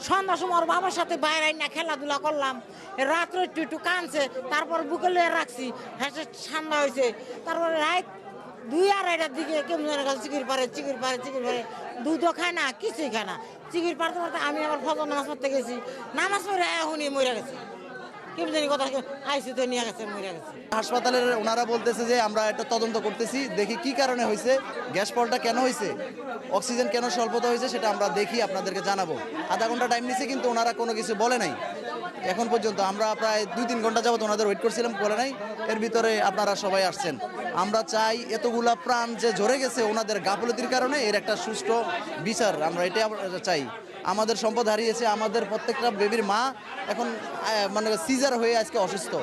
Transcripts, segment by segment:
সন্ধ্যার সময় ওর বাবার সাথে বাইরে না খেলাধুলা করলাম, রাত্রে একটু একটু কানছে, তারপর বুকে লিয়ে রাখছি, হ্যাঁ ঠান্ডা হয়েছে। তারপরে রাত 2-2:30টার দিকে কেমন কাছে চিকির পারে দুধও খায় না, কিছুই খায় না। চিকির পারতে পারতে আমি আবার ফজর নামাজ পড়তে গেছি, নামাজ পড়ে এখনই মরে গেছে। কেমন জানি কথা আইসি তো নিয়ে গেছে, মরে গেছে। হাসপাতালের ওনারা বলতেছে যে আমরা একটা তদন্ত করতেছি, দেখি কি কারণে হয়েছে, গ্যাস ফলটা কেন হয়েছে, অক্সিজেন কেন স্বল্পতা হয়েছে সেটা আমরা দেখি আপনাদেরকে জানাবো। আধা ঘন্টা টাইম নিচ্ছে কিন্তু ওনারা কোনো কিছু বলে নাই এখন পর্যন্ত। আমরা প্রায় 2-3 ঘন্টা যাবত ওনাদের ওয়েট করছিলাম, বলে নাই। এর ভিতরে আপনারা সবাই আসছেন। আমরা চাই এতগুলা প্রাণ যে ঝরে গেছে ওনাদের গাফলতির কারণে, এর একটা সুষ্ঠু বিচার আমরা এটাই চাই। আমাদের সম্পদ হারিয়েছে, আমাদের প্রত্যেকটা বেবির মা এখন মানে সিজার হয়ে আজকে অসুস্থ।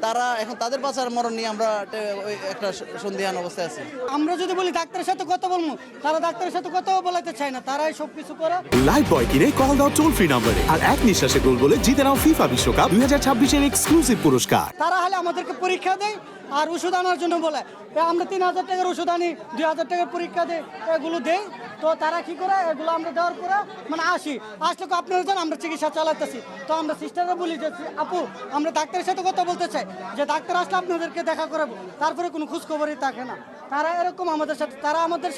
তারা এখন তাদের বাঁচার মরণ নিয়ে আমরা একটা সন্দিহান অবস্থায় আছি। আমরা যদি বলি ডাক্তারের সাথে কথা বলবো, তারা ডাক্তারের সাথে কথা বলাতে চায় না, তারাই সবকিছু করে। লাইফ বয় কিনে কল দাও টোল ফ্রি নম্বরে, আর এক নিঃশ্বাসে গোল বলে জিতে নাও ফিফা বিশ্বকাপ 2026 এক্সক্লুসিভ পুরস্কার। তারা হলে আমাদেরকে পরীক্ষা দেয় আর ওষুধ আনার জন্য বলে, আমরা 3000 টাকার ওষুধ আনি, 2000 টাকার পরীক্ষা দেয়, এগুলো দেই। তো তারা কি করে, এগুলো আমরা দেওয়ার পরে মানে আসলে আপনারা জান আমরা চিকিৎসা চালাতেছি। তো আমরা সিস্টাররা বলি যে আপু আমরা ডাক্তারের সাথে কথা বলতে চাই, যে ডাক্তার আসলে আপনাদেরকে দেখা করাবো, তারপরে কোনো খোঁজখবরই থাকে না। তারা এরকম আমাদের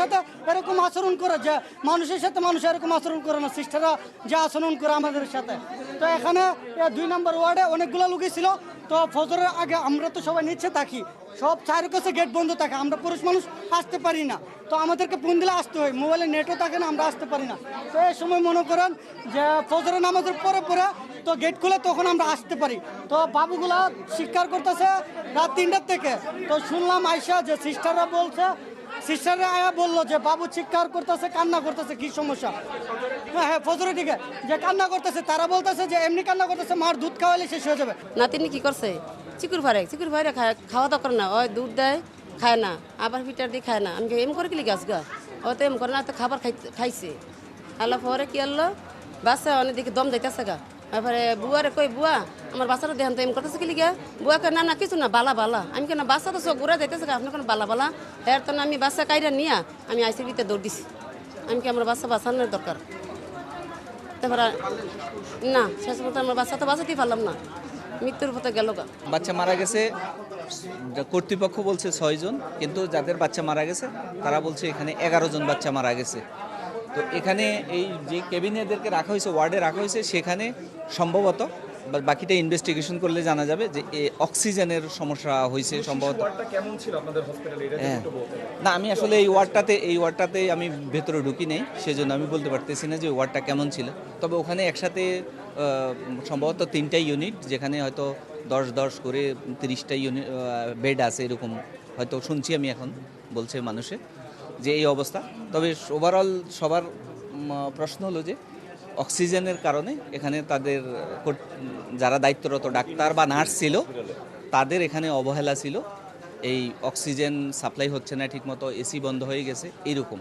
সাথে এরকম আচরণ করে, যে মানুষের সাথে মানুষ এরকম আচরণ করে না, সিস্টাররা যে আচরণ করে আমাদের সাথে। তো এখানে 2 নম্বর ওয়ার্ডে অনেকগুলো লোকই ছিল। তো ফজরের আগে আমরা তো সবাই নিচে থাকি, সব চারিপাশে গেট বন্ধ থাকে, আমরা পুরুষ মানুষ আসতে পারি না। তো আমাদেরকে ফোন দিলে আসতে হয়, মোবাইলে নেটও থাকে না, আমরা আসতে পারি না। তো এই সময় মনে করেন যে ফজরের নামাজের পরে তো গেট খুলে তখন আমরা আসতে পারি। তো বাবুগুলা শিক্ষার করতেছে রাত 3টার থেকে। তো শুনলাম আয়সা যে সিস্টাররা আয়া বললো যে বাবু চিৎকার করতেছে, কান্না করতেছে, কি সমস্যা? হ্যাঁ ফজরে ঠিক যে কান্না করতেছে, তারা বলতেছে যে এমনি কান্না করতেছে, মার দুধ খাওয়ালে শেষ হয়ে যাবে। নাতিনি কি করছে, চিকুর ভাইরে খাওয়া দাওয়া করে না, ওই দুধ দেয় খায় না, আবার ফিটার দিয়ে খায় না। আমি এম করে কিলি গাছ গা, ও তো এম করে না, তো খাবার খাইছে। আল্লাহ পরে কি আল্লাহ বাচ্চা অনেক দিকে দম যাইতেছে গা। তারপরে বুয়ারে কই বুয়া আমার বাচ্চাটা দেখান তো এম করতেছে কি লিগা, বুয়াকে না কিছু না বালা আমি কেন বাচ্চা তো সব ঘুরা যাইতেছে গা, আপনি কেন বালা এর তো আমি বাচ্চা কাইরা নিয়া আমি আইসির ভিতরে দৌড় দিছি। আমি কি আমার বাচ্চা বাঁচানোর দরকার, তারপরে না শেষ মতো আমার বাচ্চা তো বাঁচাতেই পারলাম না, মৃত্যুর পথে গেল গা। বাচ্চা মারা গেছে, কর্তৃপক্ষ বলছে 6 জন, কিন্তু যাদের বাচ্চা মারা গেছে তারা বলছে এখানে 11 জন বাচ্চা মারা গেছে। তো এখানে এই যে কেবিনে এদেরকে রাখা হয়েছে, ওয়ার্ডে রাখা হয়েছে, সেখানে সম্ভবত বাকিটা ইনভেস্টিগেশন করলে জানা যাবে যে অক্সিজেনের সমস্যা হয়েছে সম্ভবত। কেমন ছিল আপনাদের হসপিটালে, এটা হ্যাঁ, একটু বলতেন? না আমি আসলে এই ওয়ার্ডটাতে আমি ভেতরে ঢুকি নেই, সেজন্য আমি বলতে পারতেছি না যে ওয়ার্ডটা কেমন ছিল। তবে ওখানে একসাথে সম্ভবত 3টা ইউনিট, যেখানে হয়তো 10 করে 30টা ইউনিট বেড আছে, এরকম হয়তো শুনছি আমি এখন, বলছে মানুষে যে এই অবস্থা। তবে ওভারঅল সবার প্রশ্ন হলো যে অক্সিজেনের কারণে এখানে তাদের যারা দায়িত্বরত ডাক্তার বা নার্স ছিল তাদের এখানে অবহেলা ছিল, এই অক্সিজেন সাপ্লাই হচ্ছে না ঠিকমতো, এসি বন্ধ হয়ে গেছে, এইরকম।